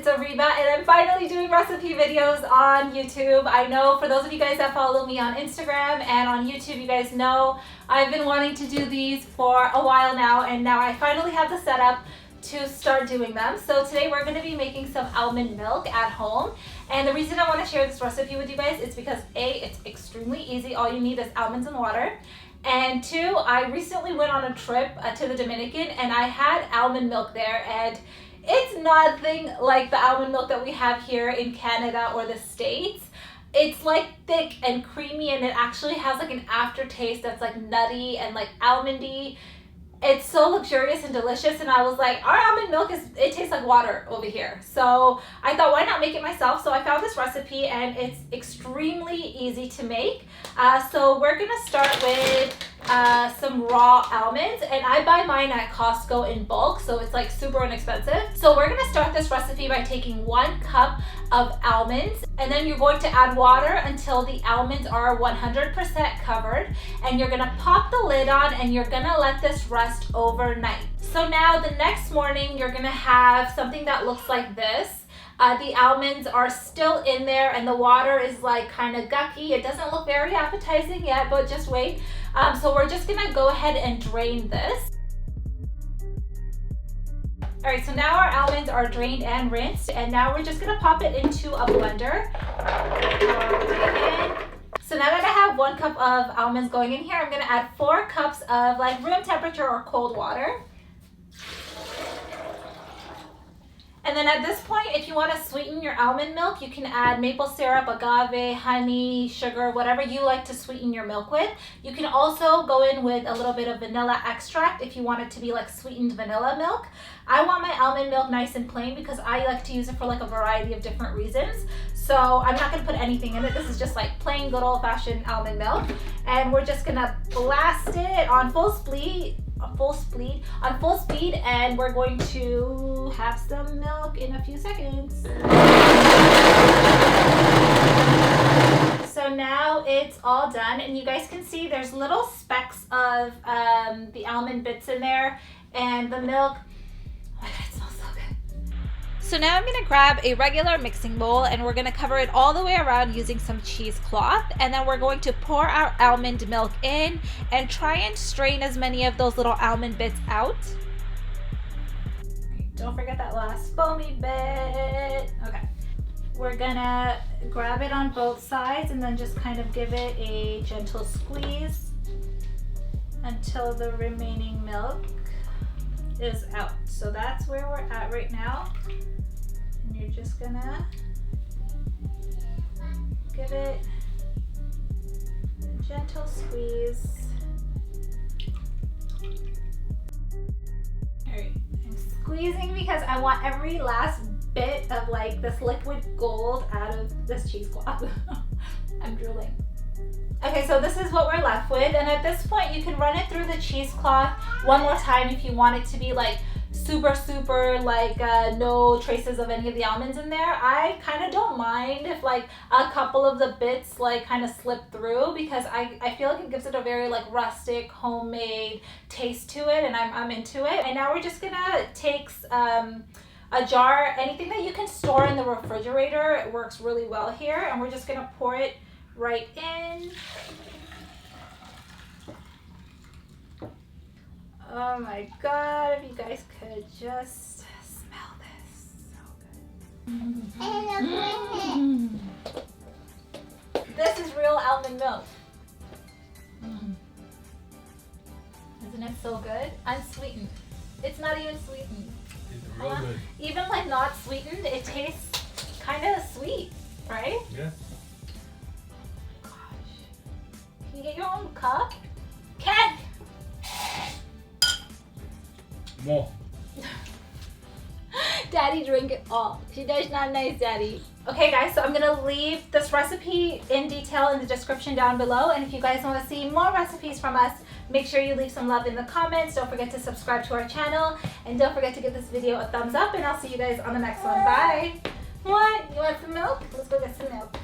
it's ARIBA and I'm finally doing recipe videos on YouTube. I know for those of you guys that follow me on Instagram and on YouTube, you guys know I've been wanting to do these for a while now, and now I finally have the setup to start doing them. So today we're going to be making some almond milk at home, and the reason I want to share this recipe with you guys is because A, it's extremely easy. All you need is almonds and water. And two, I recently went on a trip to the Dominican and I had almond milk there, and it's nothing like the almond milk that we have here in Canada or the States. It's like thick and creamy, and it actually has like an aftertaste that's like nutty and like almondy. It's so luxurious and delicious, and I was like, our almond milk it tastes like water over here. So I thought, why not make it myself? So I found this recipe and it's extremely easy to make. So we're gonna start with some raw almonds, and I buy mine at Costco in bulk, so it's like super inexpensive. So we're gonna start this recipe by taking 1 cup of almonds, and then you're going to add water until the almonds are 100% covered, and you're gonna pop the lid on and you're gonna let this rest overnight. So now the next morning you're gonna have something that looks like this. The almonds are still in there and the water is like kind of gucky. It doesn't look very appetizing yet, but just wait. So we're just gonna go ahead and drain this. All right, so now our almonds are drained and rinsed, and now we're just gonna pop it into a blender. So now that I have 1 cup of almonds going in here, I'm gonna add 4 cups of like room temperature or cold water. And then at this point, if you want to sweeten your almond milk, you can add maple syrup, agave, honey, sugar, whatever you like to sweeten your milk with. You can also go in with a little bit of vanilla extract if you want it to be like sweetened vanilla milk. I want my almond milk nice and plain because I like to use it for like a variety of different reasons. So I'm not going to put anything in it. This is just like plain good old-fashioned almond milk. And we're just going to blast it on full speed, and we're going to have some milk in a few seconds. So now it's all done, and you guys can see there's little specks of the almond bits in there, and the milk, oh my God, it smells so good. So now I'm gonna grab a regular mixing bowl and we're gonna cover it all the way around using some cheesecloth, and then we're going to pour our almond milk in and try and strain as many of those little almond bits out. Don't forget that last foamy bit. Okay. We're gonna grab it on both sides and then just kind of give it a gentle squeeze until the remaining milk is out. So that's where we're at right now. And you're just gonna give it a gentle squeeze. All right, I'm squeezing because I want every last bit of like this liquid gold out of this cheesecloth. I'm drooling. Okay, so this is what we're left with, and at this point you can run it through the cheesecloth one more time if you want it to be like super like no traces of any of the almonds in there. I kind of don't mind if like a couple of the bits like kind of slip through, because I feel like it gives it a very like rustic homemade taste to it, and I'm into it. And now we're just gonna take a jar, anything that you can store in the refrigerator, it works really well here, and we're just gonna pour it right in. Oh my God, if you guys could just smell this, so good. This is real almond milk. Isn't it so good? Unsweetened. It's not even sweetened. It's real good. Even like not sweetened, it tastes kind of sweet, right? Yeah. Gosh. Can you get your own cup? Ken! More. Daddy drink it all. She does not nice, Daddy. Okay guys, so I'm gonna leave this recipe in detail in the description down below, and if you guys want to see more recipes from us, make sure you leave some love in the comments. Don't forget to subscribe to our channel, and don't forget to give this video a thumbs up, and I'll see you guys on the next one. Bye. What? You want some milk? Let's go get some milk.